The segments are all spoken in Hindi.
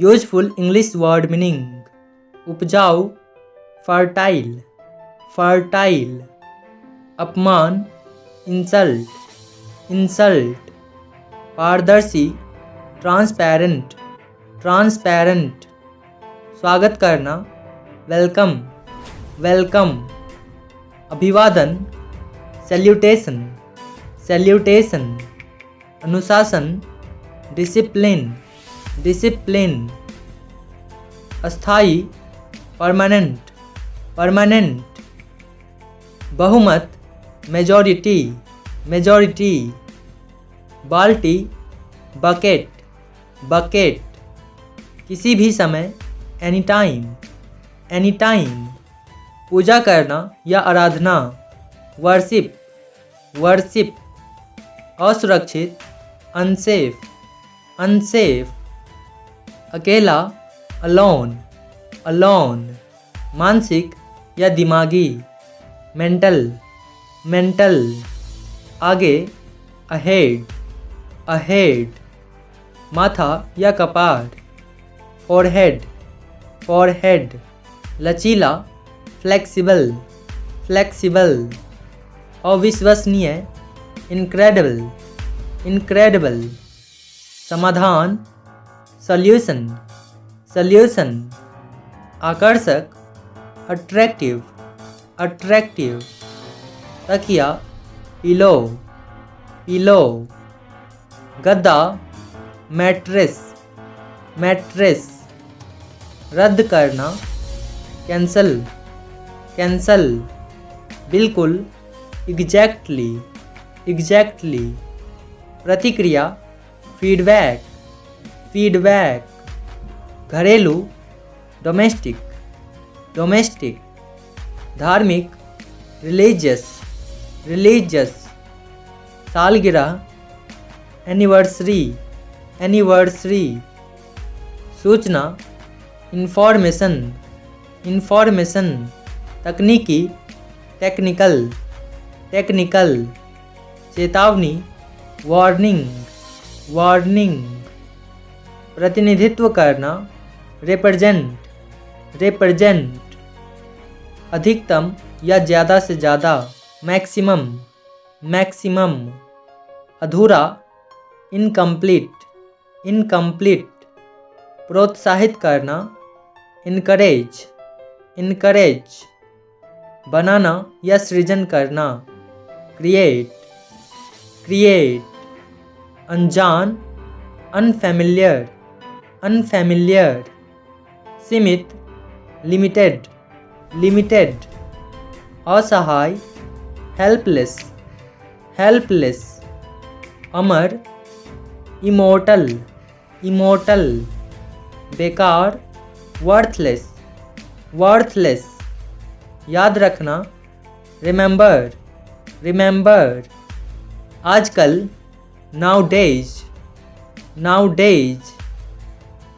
यूजफुल इंग्लिश वर्ड मीनिंग उपजाऊ फर्टाइल फर्टाइल, अपमान इंसल्ट इंसल्ट, पारदर्शी ट्रांसपेरेंट ट्रांसपेरेंट, स्वागत करना वेलकम वेलकम, अभिवादन सैल्यूटेशन सैल्यूटेशन, अनुशासन डिसिप्लिन डिसिप्लिन, अस्थाई परमानेंट परमानेंट, बहुमत मेजॉरिटी मेजॉरिटी, बाल्टी बकेट बकेट, किसी भी समय एनी टाइम एनी टाइम, पूजा करना या आराधना वर्शिप वर्शिप, असुरक्षित अनसेफ अनसेफ, अकेला अलोन अलोन, मानसिक या दिमागी मेंटल मेंटल, आगे अहेड अहेड, माथा या कपार फोरहेड फोरहेड, लचीला फ्लेक्सिबल फ्लेक्सिबल, अविश्वसनीय इनक्रेडिबल इनक्रेडिबल, समाधान सॉल्यूशन सॉल्यूशन, आकर्षक अट्रैक्टिव अट्रैक्टिव, तकिया पिलो पिलो, गद्दा मैट्रेस मैट्रेस, रद्द करना कैंसल कैंसल, बिल्कुल एग्जैक्टली एग्जैक्टली, प्रतिक्रिया फीडबैक फीडबैक, घरेलू डोमेस्टिक डोमेस्टिक, धार्मिक रिलीजियस रिलीजियस, सालगिरह एनिवर्सरी एनिवर्सरी, सूचना इंफॉर्मेशन इंफॉर्मेशन, तकनीकी टेक्निकल टेक्निकल, चेतावनी वार्निंग वार्निंग, प्रतिनिधित्व करना रिप्रेजेंट रिप्रेजेंट, अधिकतम या ज़्यादा से ज़्यादा मैक्सिमम मैक्सिमम, अधूरा इनकम्प्लीट इनकम्प्लीट, प्रोत्साहित करना इनकरेज इनकरेज, बनाना या सृजन करना क्रिएट क्रिएट, अनजान अनफैमिलियर अनफैमिलियर, सीमित लिमिटेड लिमिटेड, असहाय हेल्पलेस हेल्पलेस, अमर इमोर्टल इमोर्टल, बेकार वर्थलेस वर्थलेस, याद रखना रिमेंबर रिमेंबर, आजकल नाउडेज नाउडेज,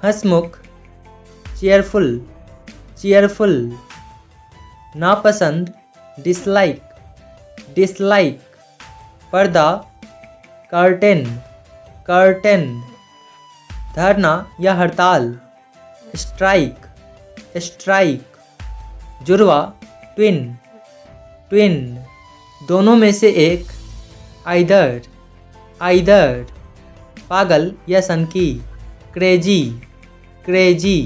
हंसमुख चेयरफुल चेयरफुल, नापसंद डिसलाइक डिसलाइक, पर्दा कर्टेन कर्टेन, धरना या हड़ताल स्ट्राइक स्ट्राइक, जुड़वा ट्विन ट्विन, दोनों में से एक आइदर आइदर, पागल या सनकी क्रेजी क्रेजी,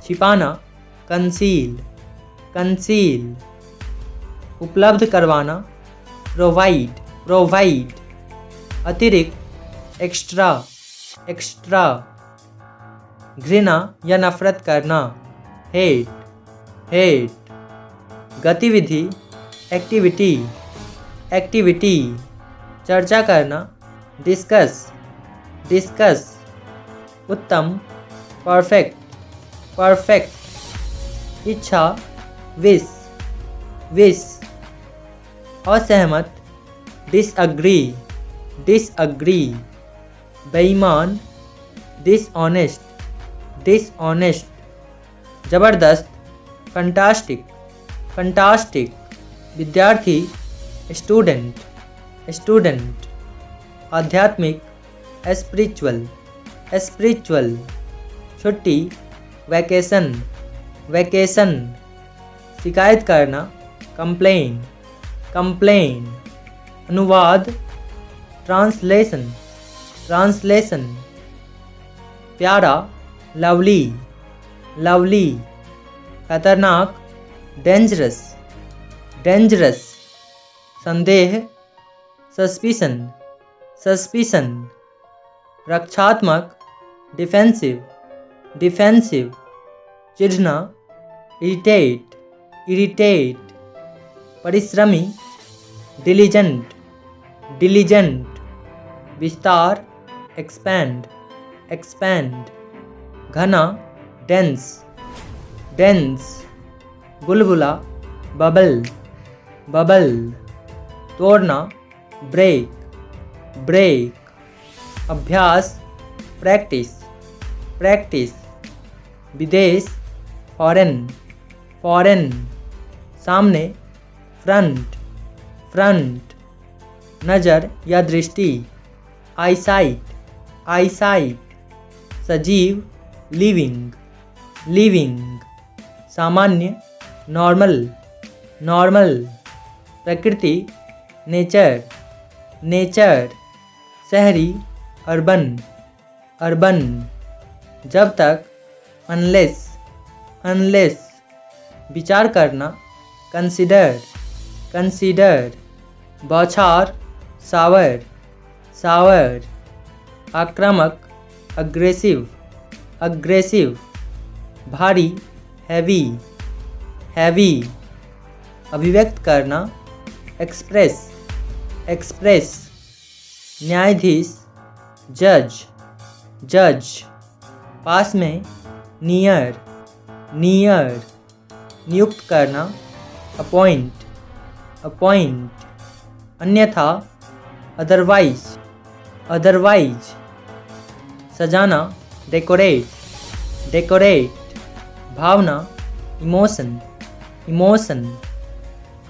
छिपाना कंसील कंसील, उपलब्ध करवाना प्रोवाइड प्रोवाइड, अतिरिक्त एक्स्ट्रा एक्स्ट्रा, घृणा या नफरत करना हेट हेट, गतिविधि एक्टिविटी एक्टिविटी, चर्चा करना डिस्कस डिस्कस, उत्तम परफेक्ट परफेक्ट, इच्छा विश विश, असहमत डिसअग्री डिसअग्री, बेईमान डिसऑनेस्ट डिसऑनेस्ट, ज़बरदस्त फंटास्टिक फंटास्टिक, विद्यार्थी स्टूडेंट स्टूडेंट, आध्यात्मिक स्पिरिचुअल स्पिरिचुअल, छुट्टी, वैकेशन, वैकेशन। शिकायत करना, कंप्लेन, कंप्लेन। अनुवाद, ट्रांसलेशन, ट्रांसलेशन। प्यारा, लवली, लवली। खतरनाक, डेंजरस, डेंजरस। संदेह, सस्पिशन, सस्पिशन। रक्षात्मक, डिफेंसिव, डिफेंसिव। चिढ़ना, इरिटेट, इरिटेट। परिश्रमी, डिलीजेंट, डिलीजेंट। विस्तार, एक्सपैंड, एक्सपैंड। घना, डेंस, डेंस। बुलबुला, बबल, बबल। तोड़ना, ब्रेक, ब्रेक। अभ्यास, प्रैक्टिस, प्रैक्टिस। विदेश, फॉरेन, फॉरेन। सामने, फ्रंट, फ्रंट। नज़र या दृष्टि, आईसाइट, आईसाइट। सजीव, लिविंग, लिविंग। सामान्य, नॉर्मल, नॉर्मल। प्रकृति, नेचर, नेचर। शहरी, अर्बन, अर्बन। जब तक, अनलेस, अनलेस। विचार करना, कंसिडर, कंसिडर। बौछार, सावर, सावर। आक्रामक, अग्रेसिव, अग्रेसिव। भारी, हैवी, हैवी। अभिव्यक्त करना, एक्सप्रेस, एक्सप्रेस। न्यायाधीश, जज, जज। पास में, नियर, नियर। नियुक्त करना, अपॉइंट, अपॉइंट। अन्यथा, अदरवाइज, अदरवाइज। सजाना, डेकोरेट, डेकोरेट। भावना, इमोशन, इमोशन।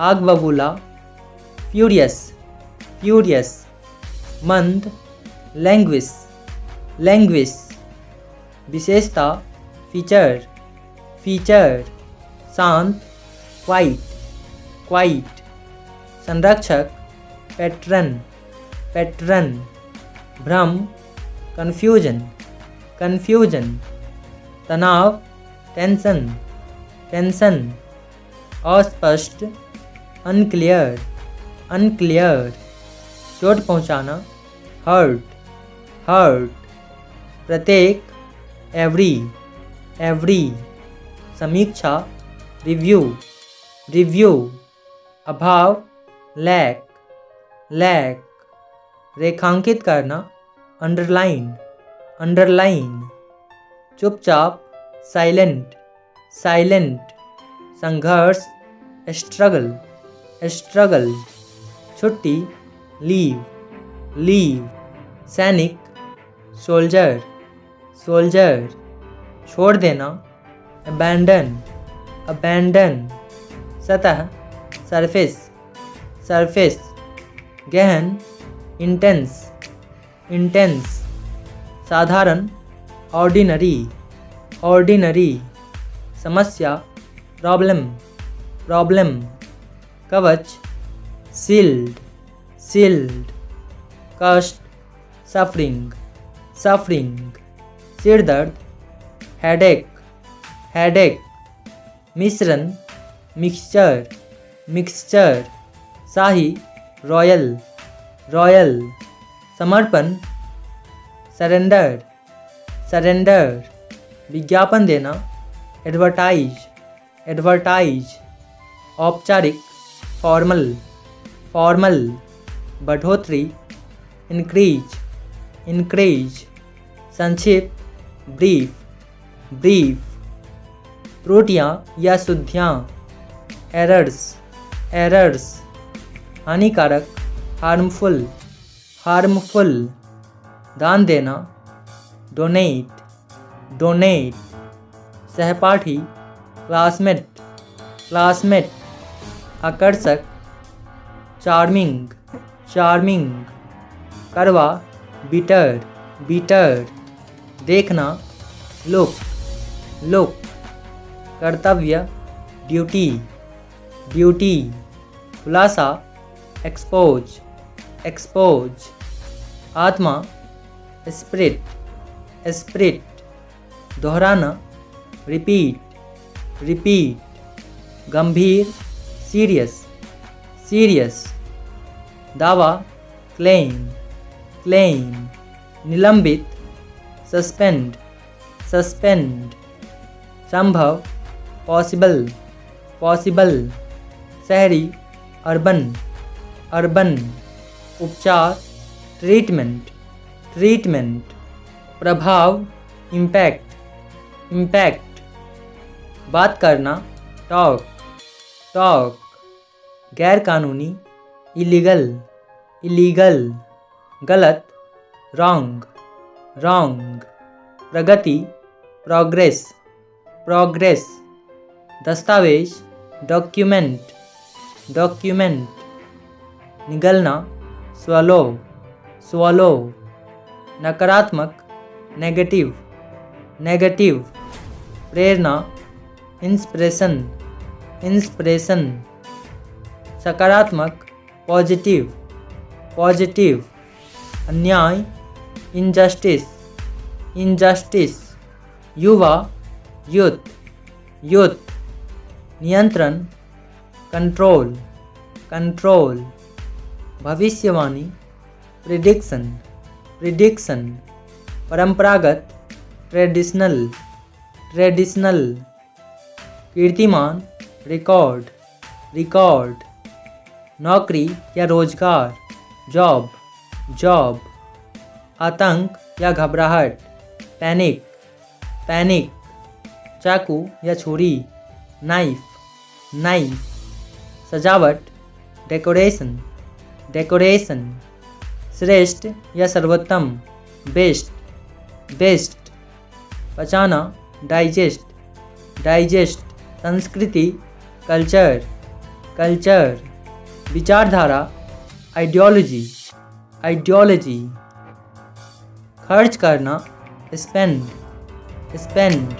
आग बबूला, फ्यूरियस, फ्यूरियस। मंद, लैंग्विश, लैंग्विश। विशेषता, फीचर, फीचर। शांत, क्वाइट, क्वाइट। संरक्षक, पैट्रन, पैट्रन। भ्रम, कन्फ्यूजन, कन्फ्यूजन। तनाव, टेंशन, टेंशन। अस्पष्ट, अनक्लियर, अनक्लियर। चोट पहुंचाना, हर्ट, हर्ट। प्रत्येक, एवरी, एवरी। समीक्षा, रिव्यू, रिव्यू। अभाव, लैक, लैक। रेखांकित करना, अंडरलाइन, अंडरलाइन। चुपचाप, साइलेंट, साइलेंट। संघर्ष, स्ट्रगल, स्ट्रगल। छुट्टी, लीव, लीव। सैनिक, सोल्जर, सोल्जर। छोड़ देना, अबैंडन, अबैंडन। सतह, सरफेस, सरफेस। गहन, इंटेंस, इंटेंस। साधारण, ऑर्डिनरी, ऑर्डिनरी। समस्या, प्रॉब्लम, प्रॉब्लम। कवच, शील्ड, शील्ड। कष्ट, सफरिंग, सफरिंग। सिर दर्द, हेडेक, हेडेक। मिश्रण, मिक्सचर, मिक्सचर। शाही, रॉयल, रॉयल। समर्पण, सरेंडर, सरेंडर। विज्ञापन देना, एडवर्टाइज, एडवर्टाइज। औपचारिक, फॉर्मल, फॉर्मल। बढ़ोतरी, इंक्रीज, इंक्रीज। संक्षिप्त, ब्रीफ, ब्रीफ। त्रुटियाँ या शुद्धियाँ, एरर्स, एरर्स। हानिकारक, हार्मफुल, हार्मफुल। दान देना, डोनेट, डोनेट। सहपाठी, क्लासमेट, क्लासमेट। आकर्षक, चार्मिंग, चार्मिंग। कड़वा, बिटर, बिटर। देखना, लुक लुक, कर्तव्य ड्यूटी ड्यूटी, खुलासा एक्सपोज एक्सपोज, आत्मा स्पिरिट स्पिरिट, दोहराना रिपीट रिपीट, गंभीर सीरियस सीरियस, दावा क्लेम क्लेम, निलंबित सस्पेंड सस्पेंड, संभव पॉसिबल पॉसिबल, शहरी अर्बन अर्बन, उपचार ट्रीटमेंट ट्रीटमेंट, प्रभाव इम्पैक्ट इम्पैक्ट, बात करना टॉक टॉक, गैरकानूनी इलीगल इलीगल, गलत रॉन्ग रॉन्ग, प्रगति प्रोग्रेस प्रोग्रेस, दस्तावेज डॉक्यूमेंट डॉक्यूमेंट, निगलना स्वलो स्वलो, नकारात्मक नेगेटिव नेगेटिव, प्रेरणा इंस्पिरेशन इंस्पिरेशन, सकारात्मक पॉजिटिव पॉजिटिव, अन्याय इनजस्टिस इनजस्टिस, युवा यूथ यूथ, नियंत्रण कंट्रोल कंट्रोल, भविष्यवाणी प्रिडिक्शन प्रिडिक्शन, परंपरागत ट्रेडिशनल ट्रेडिशनल, कीर्तिमान रिकॉर्ड रिकॉर्ड, नौकरी या रोजगार जॉब जॉब, आतंक या घबराहट पैनिक पैनिक, चाकू या छुरी नाइफ नाइफ, सजावट डेकोरेशन डेकोरेशन, श्रेष्ठ या सर्वोत्तम बेस्ट बेस्ट, पचाना डाइजेस्ट डाइजेस्ट, संस्कृति कल्चर कल्चर, विचारधारा आइडियोलॉजी आइडियोलॉजी, खर्च करना स्पेंड स्पेंड,